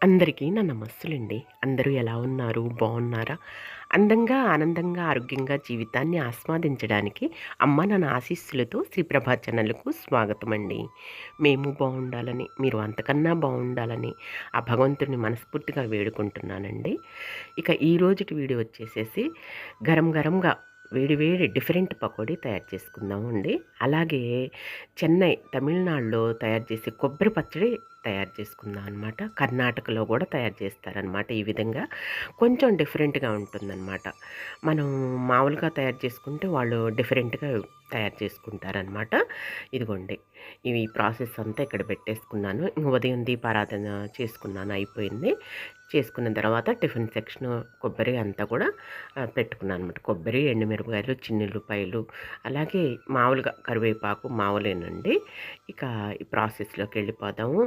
అందరికీ నా నమస్సులండి. అందరూ ఎలా ఉన్నారు? బావున్నారా? అందంగా, ఆనందంగా, ఆరోగ్యంగా జీవితాన్ని ఆస్వాదించడానికి అమ్మ నాన్న ఆశీస్సులతో శ్రీప్రభా ఛానల్‌కు స్వాగతమండి. మేము బావుండాలని, మీరు అంతకన్నా బావుండాలని ఆ భగవంతుడిని మనస్ఫూర్తిగా వేడుకుంటున్నానండి. ఇక ఈ రోజుటి వీడియో వచ్చేసేసి గరం గరంగా వేడి వేడి డిఫరెంట్ పకోడీ తయారు చేసుకుందామండి. అలాగే చెన్నై, తమిళనాడులో తయారు చేసే కొబ్బరి పచ్చడి తయారు చేసుకుందాం అనమాట. కర్ణాటకలో కూడా తయారు చేస్తారనమాట ఈ విధంగా. కొంచెం డిఫరెంట్‌గా ఉంటుందనమాట. మనం మామూలుగా తయారు చేసుకుంటే వాళ్ళు డిఫరెంట్‌గా తయారు చేసుకుంటారనమాట. ఇదిగోండి. ఇవి ప్రాసెస్ అంతా ఇక్కడ పెట్టేసుకున్నాను. ఇంక ఉదయం దీపారాధన చేసుకున్నాను అయిపోయింది. చేసుకున్న తర్వాత టిఫిన్ సెక్షను కొబ్బరి అంతా కూడా పెట్టుకున్నాను అనమాట. కొబ్బరి, ఎండుమిరపకాయలు, చిన్నుల్లిపాయలు అలాగే మామూలుగా కరివేపాకు మామూలేనండి. ఇక ఈ ప్రాసెస్‌లోకి వెళ్ళిపోదాము.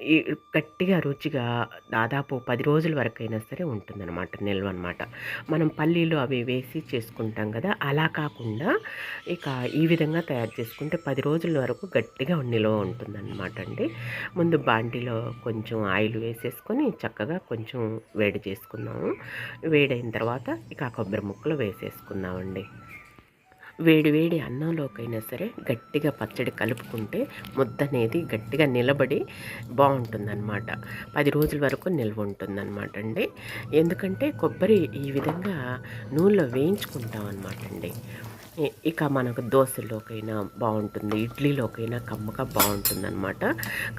ఈ గట్టిగా రుచిగా దాదాపు 10 రోజుల వరకైనా సరే ఉంటుందన్నమాట. నిల్వనమాట. మనం పల్లీలు అవి వేసి చేసుకుంటాం కదా! అలా కాకుండా ఇక ఈ విధంగా తయారు చేసుకుంటే 10 రోజుల వరకు గట్టిగా నిలువ ఉంటుందన్నమాట అండి. ముందు బాండీలో కొంచెం ఆయిల్ వేసేసుకొని చక్కగా కొంచెం వేడి చేసుకుందాము. వేడైన తర్వాత ఇక ఆ కొబ్బరి ముక్కలు వేసేసుకుందామండి. వేడి వేడి అన్నంలోకైనా సరే గట్టిగా పచ్చడి కలుపుకుంటే ముద్దనేది గట్టిగా నిలబడి బాగుంటుందన్నమాట. 10 రోజుల వరకు నిల్వ ఉంటుందన్నమాట అండి. ఎందుకంటే కొబ్బరి ఈ విధంగా నూనెలో వేయించుకుంటాం అనమాట అండి. ఇక మనకు దోశలోకైనా బాగుంటుంది, ఇడ్లీలోకైనా కమ్మగా బాగుంటుందన్నమాట.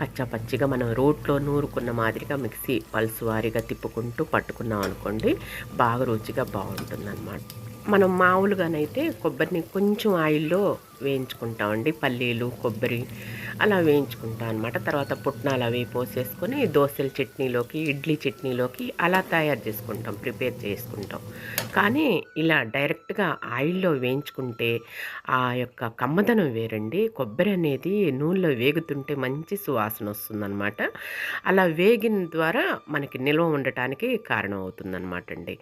కచ్చా పచ్చిగా మనం రోట్లో నూరుకున్న మాదిరిగా మిక్సీ పల్సు వారీగా తిప్పుకుంటూ పట్టుకున్నాం అనుకోండి బాగా రుచిగా బాగుంటుందన్నమాట. మనం మామూలుగానైతే కొబ్బరిని కొంచెం ఆయిల్లో వేయించుకుంటామండి. పల్లీలు, కొబ్బరి అలా వేయించుకుంటాం అనమాట. తర్వాత పుట్నాలు అవి పోసేసుకొని దోసల చట్నీలోకి, ఇడ్లీ చట్నీలోకి అలా తయారు చేసుకుంటాం, ప్రిపేర్ చేసుకుంటాం. కానీ ఇలా డైరెక్ట్‌గా ఆయిల్‌లో వేయించుకుంటే ఆ యొక్క కమ్మదనం వేరండి. కొబ్బరి అనేది నూనెలో వేగుతుంటే మంచి సువాసన వస్తుందనమాట. అలా వేగిన ద్వారా మనకి నిల్వ ఉండటానికి కారణం అవుతుందనమాట అండి.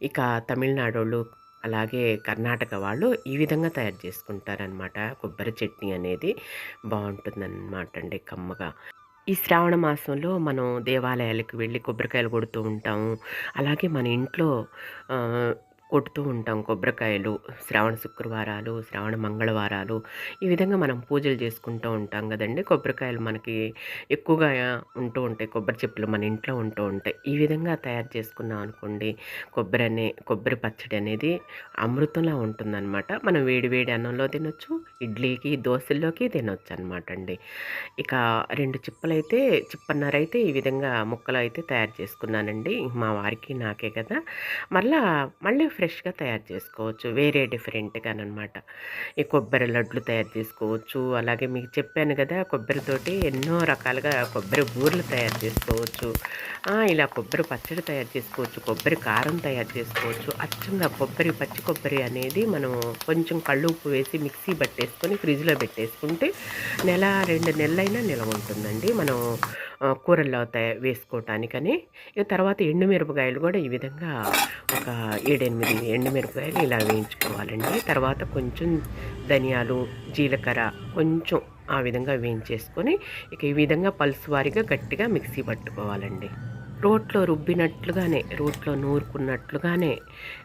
ఇక తమిళనాడోళ్ళు అలాగే కర్ణాటక వాళ్ళు ఈ విధంగా తయారు చేసుకుంటారనమాట. కొబ్బరి చట్నీ అనేది బావుంటుందనమాట అండి కమ్మగా. ఈ శ్రావణ మాసంలో మనం దేవాలయాలకు వెళ్ళి కొబ్బరికాయలు కొడుతూ ఉంటాము. అలాగే మన ఇంట్లో ఆహ్, కొడుతూ ఉంటాం కొబ్బరికాయలు. శ్రావణ శుక్రవారాలు, శ్రావణ మంగళవారాలు ఈ విధంగా మనం పూజలు చేసుకుంటూ ఉంటాం గదండీ! కొబ్బరికాయలు మనకి ఎక్కువగా ఉంటూ ఉంటాయి. కొబ్బరి చెప్పులు మన ఇంట్లో ఉంటూ ఉంటాయి. ఈ విధంగా తయారు చేసుకున్నాం అనుకోండి కొబ్బరి పచ్చడి అనేది అమృతంలా ఉంటుందనమాట. మనం వేడి వేడి అన్నంలో తినొచ్చు, ఇడ్లీకి, దోసల్లోకి తినొచ్చనమాట అండి. ఇక 2 చిప్పన్నరైతే ఈ విధంగా ముక్కలైతే తయారు చేసుకున్నానండి. మా వారికి, నాకే కదా! మళ్ళీ ఫ్రెష్‌గా తయారు చేసుకోవచ్చు. వేరే డిఫరెంట్‌గాననమాట. ఈ కొబ్బరి లడ్లు తయారు చేసుకోవచ్చు. అలాగే మీకు చెప్పాను గదా! కొబ్బరితోటి ఎన్నో రకాలుగా కొబ్బరి బూరెలు తయారు చేసుకోవచ్చు. ఇలా కొబ్బరి పచ్చడి తయారు చేసుకోవచ్చు. కొబ్బరి కారం తయారు చేసుకోవచ్చు. అచ్చంగా పచ్చి కొబ్బరి అనేది మనం కొంచెం కల్లుప్పు వేసి మిక్సీ పట్టేసుకొని ఫ్రిడ్జ్‌లో పెట్టేసుకుంటే 2 నెలలైనా నిలవ ఉంటుందండి. మనం కూరల్లో వేసుకోవటానికని. ఇక తర్వాత ఎండుమిరపకాయలు గూడా ఈ విధంగా ఒక 7, 8 ఎండుమిరపకాయలు ఇలా వేయించుకోవాలండి. తర్వాత కొంచెం ధనియాలు, జీలకర్ర కొంచెం ఆ విధంగా వేయించేసుకొని ఇక ఈ విధంగా పల్స్ వారీగా గట్టిగా మిక్సీ పట్టుకోవాలండి. రోట్లో నూరుకున్నట్లుగానే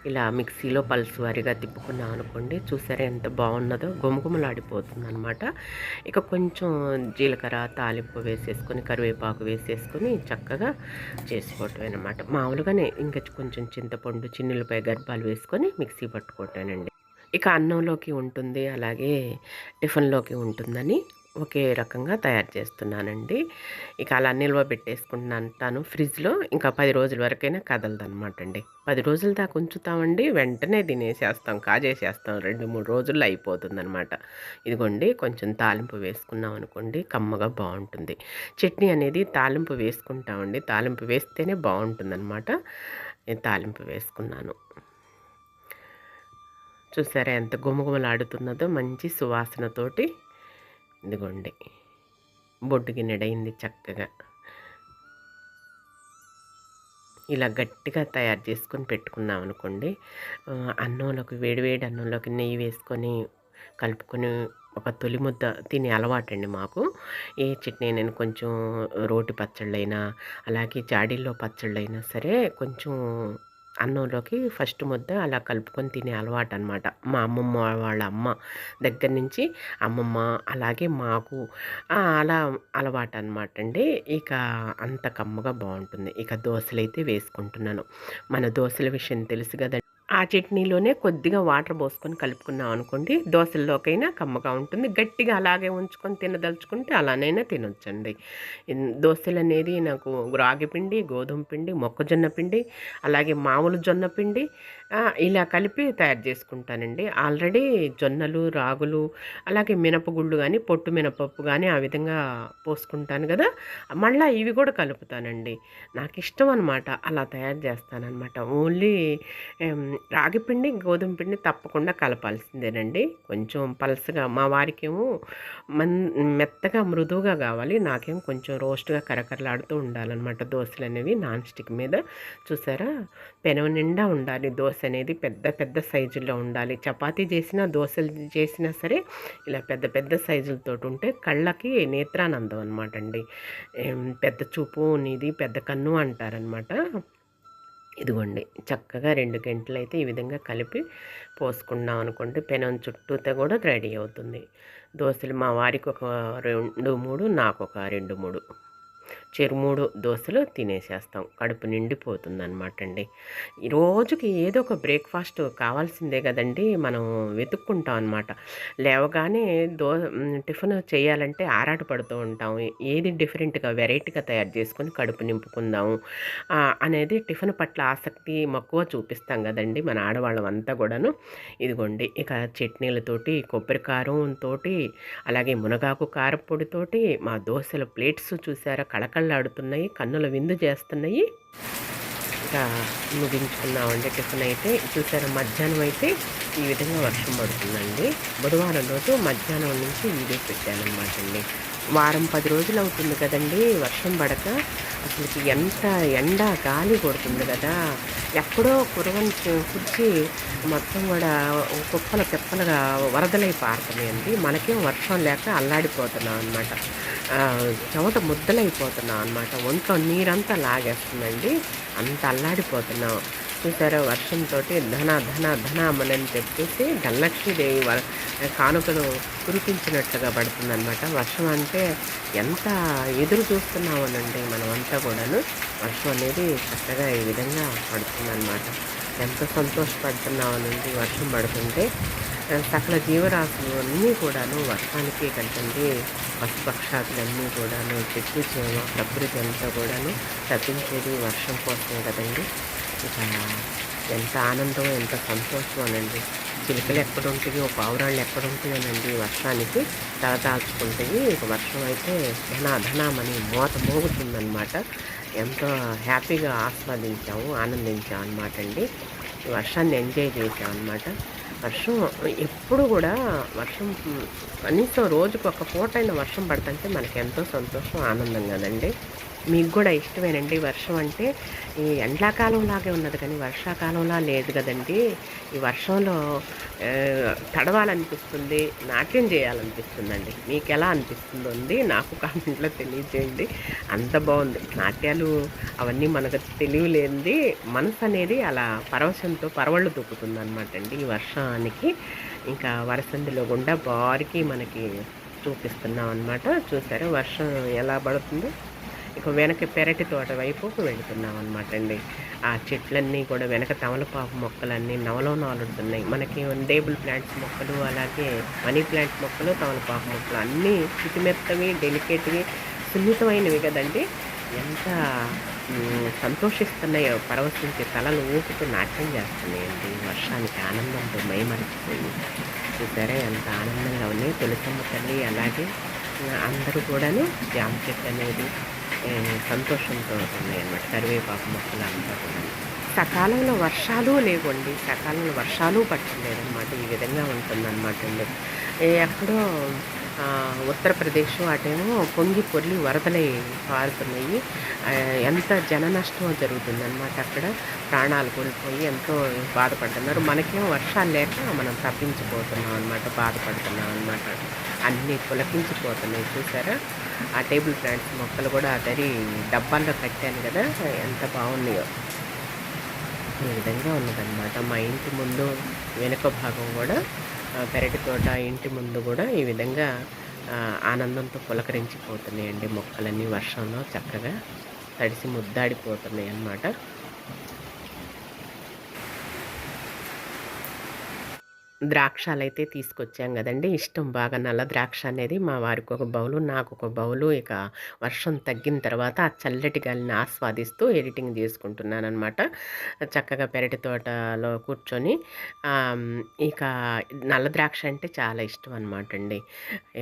ఇలా మిక్సీలో పల్స్ వారీగా తిప్పుకున్నాం అనుకోండి. చూసారా ఎంత బాగున్నదో గుమగుమలాడిపోతుందనమాట. ఇక కొంచెం జీలకర్ర తాలింపు వేసేసుకొని, కరివేపాకు వేసేసుకొని చక్కగా చేసుకోవటమేనమాట. మామూలుగానే ఇంకా కొంచెం చింతపండు, చిన్నుల్లిపాయ గర్భాలు వేసుకొని మిక్సీ పట్టుకోవటమేనండి. ఇక అన్నంలోకి ఉంటుంది, అలాగే టిఫిన్‌లోకి ఉంటుందని ఒకే రకంగా తయారు చేస్తున్నానండి. ఇక అలా నిల్వ పెట్టేసుకుంటున్నాను ఫ్రిడ్జ్‌లో. ఇంకా 10 రోజుల వరకైనా కదలదనమాట అండి. 10 రోజుల దాకా ఉంచుతామండి. వెంటనే తినేసేస్తాం, కాజేసేస్తాం. 2, 3 రోజుల్లో అయిపోతుందనమాట. ఇదిగోండి కొంచెం తాలింపు వేసుకున్నాం అనుకోండి కమ్మగా బావుంటుంది. చట్నీ అనేది తాలింపు వేసుకుంటామండి. తాలింపు వేస్తేనే బావుంటుందనమాట. నేను తాలింపు వేసుకున్నాను. చూసారా ఎంత గుమగుమలాడుతున్నదో మంచి సువాసనతోటి. ఇదిగోండి బొడ్డు గిన్నెడయింది చక్కగా. ఇలా గట్టిగా తయారు చేసుకొని పెట్టుకున్నాం అనుకోండి. అన్నంలోకి వేడి వేడి అన్నంలోకి నెయ్యి వేసుకొని కలుపుకొని ఒక తొలి ముద్ద తినే అలవాటండి మాకు. ఏ చట్నీ నేను కొంచెం రోటి పచ్చళ్ళైనా, అలాగే జాడీల్లో పచ్చళ్ళైనా సరే కొంచెం అన్నంలోకి ఫస్ట్ ముద్ద అలా కలుపుకొని తినే అలవాటనమాట. మా అమ్మమ్మ వాళ్ళ అమ్మ దగ్గర నుంచి అమ్మమ్మ అలాగే మాకు అలా అలవాటనమాటండి. ఇక అంత కమ్మగా బావుంటుంది. ఇక దోసలైతే వేసుకుంటున్నాను. మన దోసల విషయం తెలుసు గదండీ! ఆ చట్నీలోనే కొద్దిగా వాటర్ పోసుకొని కలుపుకున్నాం అనుకోండి, దోసల్లోకైనా కమ్మగా ఉంటుంది. గట్టిగా అలాగే ఉంచుకొని తినదలుచుకుంటే అలానైనా తినొచ్చండి. దోసలనేది నాకు రాగి పిండి, గోధుమ పిండి, మొక్కజొన్న పిండి, అలాగే మామూలు జొన్న పిండి ఇలా కలిపి తయారు చేసుకుంటానండి. ఆల్రెడీ జొన్నలు, రాగులు, అలాగే మినపగుళ్ళు గానీ, పొట్టు మినపప్పు గానీ ఆ విధంగా పోసుకుంటాను గదా! మళ్ళా ఇవి గూడా కలుపుతానండి. నాకిష్టం అనమాట. అలా తయారు చేస్తాననమాట. ఓన్లీ రాగి పిండి, గోధుమ పిండి తప్పకుండా కలపాల్సిందేనండి. కొంచెం పలసగా మా వారికేమో మెత్తగా మృదువుగా కావాలి. నాకేమో కొంచెం రోస్ట్‌గా కరకరలాడుతూ ఉండాలనమాట దోసలనేవి నాన్ స్టిక్ మీద. చూసారా? పెనం నిండా ఉండాలి దోస అనేది. పెద్ద పెద్ద సైజుల్లో ఉండాలి. చపాతీ చేసినా, దోసలు చేసినా సరే ఇలా పెద్ద పెద్ద సైజులతోటి ఉంటే కళ్ళకి నేత్రానందం అనమాట అండి. పెద్ద చూపు నీది పెద్ద కన్ను అంటారనమాట. ఇదిగోండి చక్కగా 2 గంటలైతే ఈ విధంగా కలిపి పోసుకున్నాం అనుకోండి పెనం చుట్టూతా కూడా రెడీ అవుతుంది. దోసలు మా వారికి ఒక 2, 3 నాకొక 2, 3 చెరు 3 దోసలు తినేసేస్తాం. కడుపు నిండిపోతుందనమాట అండి. ఈ రోజుకి ఏదో ఒక బ్రేక్‌ఫాస్ట్ కావాల్సిందే గదండీ! మనం వెతుక్కుంటాం అనమాట. లేవగానే టిఫిన్ చేయాలంటే ఆరాట పడుతూ ఉంటాం. ఏది డిఫరెంట్‌గా వెరైటీగా తయారు చేసుకొని కడుపు నింపుకుందాము అనేది టిఫిన్ పట్ల ఆసక్తి, మక్కువ చూపిస్తాం గదండీ! మన ఆడవాళ్ళమంతా గూడాను. ఇదిగోండి ఇక చట్నీలతోటి, కొబ్బరి కారంతోటి, అలాగే మునగాకు కారప్పొడితోటి మా దోసల ప్లేట్స్ చూసారా కళకళలాడుతున్నాయి. కన్నుల విందు చేస్తున్నాయి. ఇంకా ముగించుకున్నామండి టిఫిన్ అయితే. చూసారా మధ్యాహ్నం అయితే ఈ విధంగా వర్షం పడుతుందండి. బుధవారం రోజు మధ్యాహ్నం నుంచి వీడియో పెట్టాననమాట అండి. వారం 10 రోజులు అవుతుంది కదండీ వర్షం పడక. అసలుకి ఎంత ఎండ గాలి కొడుతుంది కదా! ఎక్కడో కురిచి మొత్తం కూడా కుప్పలు తెప్పలుగా వరదలై పారుతున్నాయండి. మనకేం వర్షం లేక అల్లాడిపోతున్నాం అనమాట. చెమట ముద్దలైపోతున్నాం అనమాట. ఒంట్లో నీరంతా లాగేస్తుందండి. అంత అల్లాడిపోతున్నాం. చూసారా వర్షంతోటి ధన ధన ధనామని చెప్పేసి ధనలక్ష్మీదేవి కానుకలు కురిపించినట్టుగా పడుతుందనమాట. వర్షం అంటే ఎంత ఎదురు చూస్తున్నామోనండి మనమంతా కూడాను. వర్షం అనేది చక్కగా ఈ విధంగా పడుతుందనమాట. ఎంత సంతోషపడుతున్నామనండి వర్షం పడుతుంటే. సకల జీవరాశులు అన్నీ కూడాను వర్షానికి కంటండి. పశుపక్షాదులన్నీ కూడాను, చెట్టు చేమ ప్రకృతి అంతా కూడాను తప్పించేది వర్షం కోసమే కదండి. ఇక ఎంత ఆనందం, ఎంత సంతోషం అనండి. చిలుకలు ఎక్కడుంటాయో, పావురాళ్ళు ఎక్కడుంటాయోనండి వర్షానికి తలదాల్చుకుంటాయి. ఇక వర్షం అయితే ధనాధనామని మోత మోగుతుందనమాట. ఎంతో హ్యాపీగా ఆస్వాదించాము, ఆనందించాము అనమాట అండి. ఈ వర్షాన్ని ఎంజాయ్ చేసాం అనమాట. వర్షం ఎప్పుడు కూడా వర్షం కనీసం రోజుకు ఒక పూటైన వర్షం పడుతుంటే మనకి ఎంతో సంతోషం, ఆనందం కదండి. మీకు కూడా ఇష్టమేనండి వర్షం అంటే? ఈ ఎండాకాలంలాగే ఉన్నది కానీ వర్షాకాలంలా లేదు కదండి. ఈ వర్షంలో తడవాలనిపిస్తుంది, నాట్యం చేయాలనిపిస్తుందండి. మీకు ఎలా అనిపిస్తుందో అండి నాకు కామెంట్లో తెలియజేయండి. అంత బాగుంది నాట్యాలు అవన్నీ మనకు తెలియలేనిది. మనసు అనేది అలా పరవశంతో పరవళ్ళు దొక్కుతుంది అనమాట అండి ఈ వర్షానికి. ఇంకా వరసందిలో గుండా బారికి మనకి చూపిస్తున్నాం అనమాట. చూసారా వర్షం ఎలా పడుతుందో. ఇక వెనక పెరటి తోట వైపుకు వెళుతున్నాం అనమాట అండి. ఆ చెట్లన్నీ కూడా వెనక తమలపాకు మొక్కలన్నీ నవలుతున్నాయి. మనకి టేబుల్ ప్లాంట్స్ మొక్కలు, అలాగే మనీ ప్లాంట్ మొక్కలు, తమలపాకు మొక్కలు అన్నీ చితిమెత్తవి, డెలికేట్వి, సున్నితమైనవి కదండి. ఎంత సంతోషిస్తున్నాయో, పరవశించి తలలు ఊపుతూ నాట్యం చేస్తున్నాయండి వర్షానికి ఆనందంతో మైమరిచిపోయి. చూసారా ఎంత ఆనందంగా ఉన్నాయి. తులసమ్మ తల్లి అలాగే అందరూ కూడాను జామ చెట్టు అనేది సంతోషంతో ఉన్నాయన్నమాట. కరివేపాకు మొక్కలు అంతా కూడా సకాలంలో వర్షాలు లేవండి, సకాలంలో వర్షాలు పట్టలేదన్నమాట. ఈ విధంగా ఉంటుందన్నమాట అండి. ఎక్కడో ఉత్తరప్రదేశ్ అటేమో పొంగి పొర్లి వరదలై పారుతున్నాయి. ఎంత జన నష్టం జరుగుతుందన్నమాట. అక్కడ ప్రాణాలు కోల్పోయి ఎంతో బాధపడుతున్నారు. మనకేమో వర్షాలు లేక మనం తప్పించిపోతున్నాం అనమాట, బాధపడుతున్నాం అనమాట. అన్నీ పులకించిపోతున్నాయి. చూసారా ఆ టేబుల్ ప్లాంట్స్ మొక్కలు కూడా దరి డబ్బాల్లో కట్టాను కదా, ఎంత బాగున్నాయో. ఈ విధంగా ఉన్నదన్నమాట. మా ఇంటి ముందు వెనుక భాగం కూడా పెరటి తోట, ఇంటి ముందు కూడా ఈ విధంగా ఆనందంతో పులకరించిపోతున్నాయండి. మొక్కలన్నీ వర్షంలో చక్కగా తడిసి ముద్దాడిపోతున్నాయి అన్నమాట. ద్రాక్షాలైతే తీసుకొచ్చాం కదండి. ఇష్టం బాగా నల్ల ద్రాక్ష అనేది. మా వారికి ఒక బౌలు, నాకు ఒక బౌలు. ఇక వర్షం తగ్గిన తర్వాత ఆ చల్లటి గాలిని ఆస్వాదిస్తూ ఎడిటింగ్ చేసుకుంటున్నానమాట. చక్కగా పెరటి తోటలో కూర్చొని ఇక నల్ల ద్రాక్ష అంటే చాలా ఇష్టం అనమాట అండి.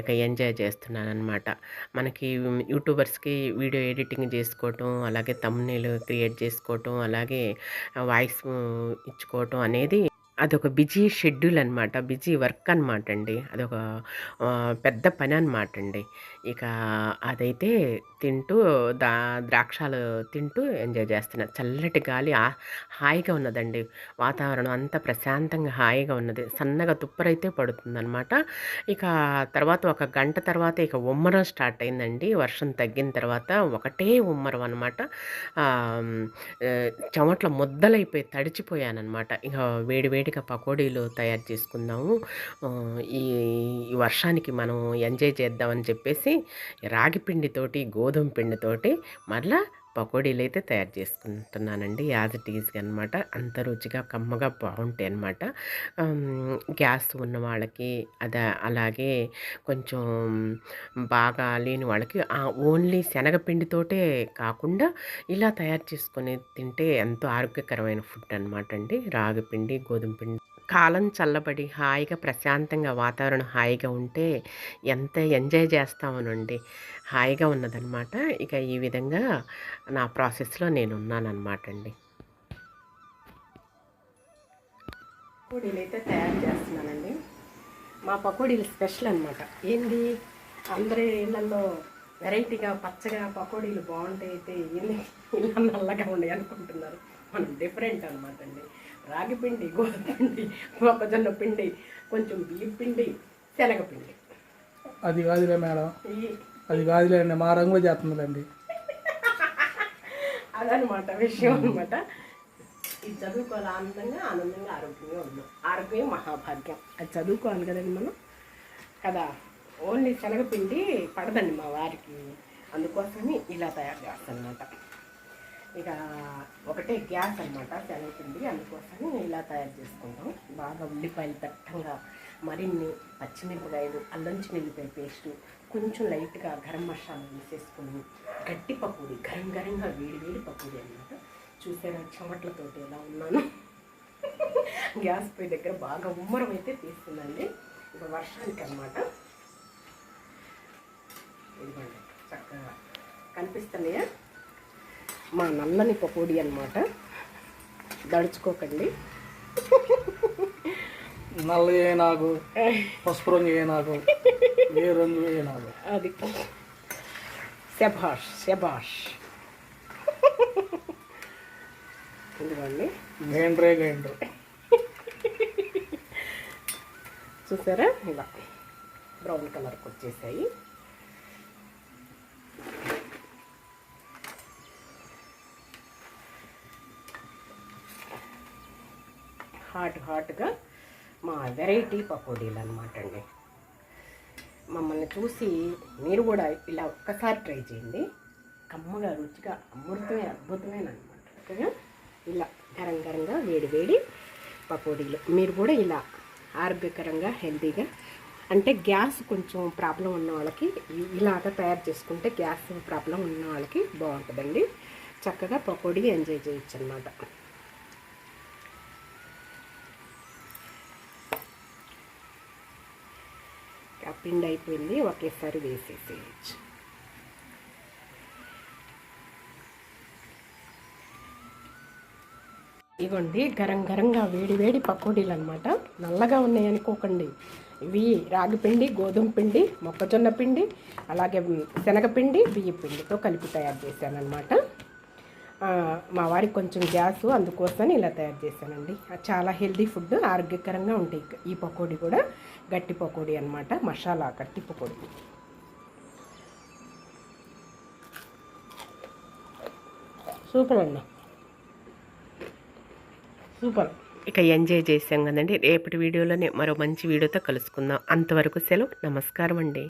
ఇక ఎంజాయ్ చేస్తున్నానమాట. మనకి యూట్యూబర్స్కి వీడియో ఎడిటింగ్ చేసుకోవటం, అలాగే థంబ్‌నెయిల్ క్రియేట్ చేసుకోవటం, అలాగే వాయిస్ ఇచ్చుకోవటం అనేది అదొక బిజీ షెడ్యూల్ అనమాట. బిజీ వర్క్ అనమాట అండి. అదొక పెద్ద పని అనమాట అండి. ఇక అదైతే తింటూ ద్రాక్షాలు తింటూ ఎంజాయ్ చేస్తున్నా. చల్లటి గాలి హాయిగా ఉన్నదండి. వాతావరణం అంతా ప్రశాంతంగా హాయిగా ఉన్నది. సన్నగా తుప్పరైతే పడుతుందనమాట. ఇక తర్వాత ఒక గంట తర్వాత ఇక ఉమ్మరం స్టార్ట్ అయిందండి. వర్షం తగ్గిన తర్వాత ఒకటే ఉమ్మరం అనమాట. చెమటలు ముద్దలైపోయి తడిచిపోయానమాట. ఇక వేడి వేడిగా పకోడీలు తయారు చేసుకుందాము, ఈ వర్షానికి మనం ఎంజాయ్ చేద్దామని చెప్పేసి రాగి పిండితోటి, గోధుమ పిండితోటి మరలా పకోడీలు అయితే తయారు చేసుకుంటున్నానండి. యాజ్ ఇట్ ఈజ్గా అనమాట. అంత రుచిగా కమ్మగా బాగుంటాయి అన్నమాట. గ్యాస్ ఉన్న వాళ్ళకి అలాగే కొంచెం బాగా లేని వాళ్ళకి ఓన్లీ శనగపిండితోటే కాకుండా ఇలా తయారు చేసుకొని తింటే ఎంతో ఆరోగ్యకరమైన ఫుడ్ అనమాట అండి. రాగిపిండి, గోధుమ పిండి. కాలం చల్లబడి హాయిగా ప్రశాంతంగా వాతావరణం హాయిగా ఉంటే ఎంత ఎంజాయ్ చేస్తామోనండి. హాయిగా ఉన్నదనమాట. ఇక ఈ విధంగా నా ప్రాసెస్లో నేను ఉన్నానన్నమాట అండి. పకోడీలు అయితే తయారు చేస్తున్నానండి. మా పకోడీలు స్పెషల్ అనమాట. ఏంది అందరి ఇళ్ళల్లో వెరైటీగా పచ్చగా పకోడీలు బాగుంటాయి, అయితే ఇల్లు నల్లగా ఉండే అనుకుంటున్నారు. మనం డిఫరెంట్ అనమాట అండి. రాగి పిండి, గోధుమ పిండి, మొక్కజొన్న పిండి, కొంచెం బియ్యం పిండి, శనగపిండి. అది కాదులే మేడం, అది కాదులే అండి, మా రంగులో చేస్తుందండి. అదనమాట విషయం అనమాట. ఇది చదువుకోవాలి, ఆనందంగా ఆరోగ్యంగా ఉన్నాం. ఆరోగ్యం మహాభాగ్యం. అది చదువుకోవాలి కదండి మనం కదా. ఓన్లీ శనగపిండి పడదండి మా వారికి, అందుకోసమని ఇలా తయారు చేస్తాను అనమాట. ఇక ఒకటే గ్యాస్ అనమాట శనగపిండి, అందుకోసమని ఇలా తయారు చేసుకుంటాం. బాగా ఉల్లిపాయలు దట్టంగా, మరిన్ని పచ్చిమిరపకాయలు, అల్లం చిన్నిపాయ పేస్టు, కొంచెం లైట్గా గరం మసాలా వేసేసుకుని గట్టి పకోడీ, గరంగా వేడి వేడి పకోడీ అనమాట. చూసారా చెమట్లతోటి ఎలా ఉన్నాను. గ్యాస్ పొయ్యి దగ్గర బాగా ఉమ్మరం అయితే తీస్తుందండి. ఇక వర్షానికి అనమాట. ఇదిగోండి చక్కగా కనిపిస్తున్నాయా మా నల్లని పకోడీ అనమాట. దడుచుకోకండి. నల్ల ఏ నాకు, పసుపు రంగు ఏ నాకు, ఏ రంగు ఏ నాకు, అది శభాష్ శభాష్. ఇదిగోండి గైండ్రే. చూసారా ఇలా బ్రౌన్ కలర్కి వచ్చేసాయి. హాట్గా మా వెరైటీ పకోడీలు అనమాట అండి. మమ్మల్ని చూసి మీరు కూడా ఇలా ఒక్కసారి ట్రై చేయండి. కమ్మగా రుచిగా అద్భుతమైన అనమాట. ఓకేనా, ఇలా గరంగా వేడి పకోడీలు మీరు కూడా ఇలా ఆరోగ్యకరంగా హెల్తీగా, అంటే గ్యాస్ కొంచెం ప్రాబ్లం ఉన్న వాళ్ళకి ఇలాగ తయారు చేసుకుంటే, గ్యాస్ ప్రాబ్లం ఉన్న వాళ్ళకి బాగుంటుందండి. చక్కగా పకోడీ ఎంజాయ్ చేయొచ్చు అనమాట. పిండి అయిపోయింది, ఒకేసారి వేసేసేయచ్చు. ఇగోండి గరం గరంగా వేడి వేడి పకోడీలు అనమాట. నల్లగా ఉన్నాయి అనుకోకండి. ఇవి రాగిపిండి, గోధుమ పిండి, మొక్కజొన్న పిండి, అలాగే శనగపిండి, బియ్య పిండితో కలిపి తయారు చేశాను అనమాట. మా వారికి కొంచెం గ్యాసు, అందుకోసమని ఇలా తయారు చేశానండి. చాలా హెల్దీ ఫుడ్, ఆరోగ్యకరంగా ఉంటాయి. ఈ పకోడీ కూడా గట్టి పకోడీ అనమాట, మసాలా గట్టి పకోడీ. సూపర్ అండి, సూపర్. ఇక ఎంజాయ్ చేసాం కదండి. రేపటి వీడియోలోనే మరో మంచి వీడియోతో కలుసుకుందాం. అంతవరకు సెలవు, నమస్కారం అండి.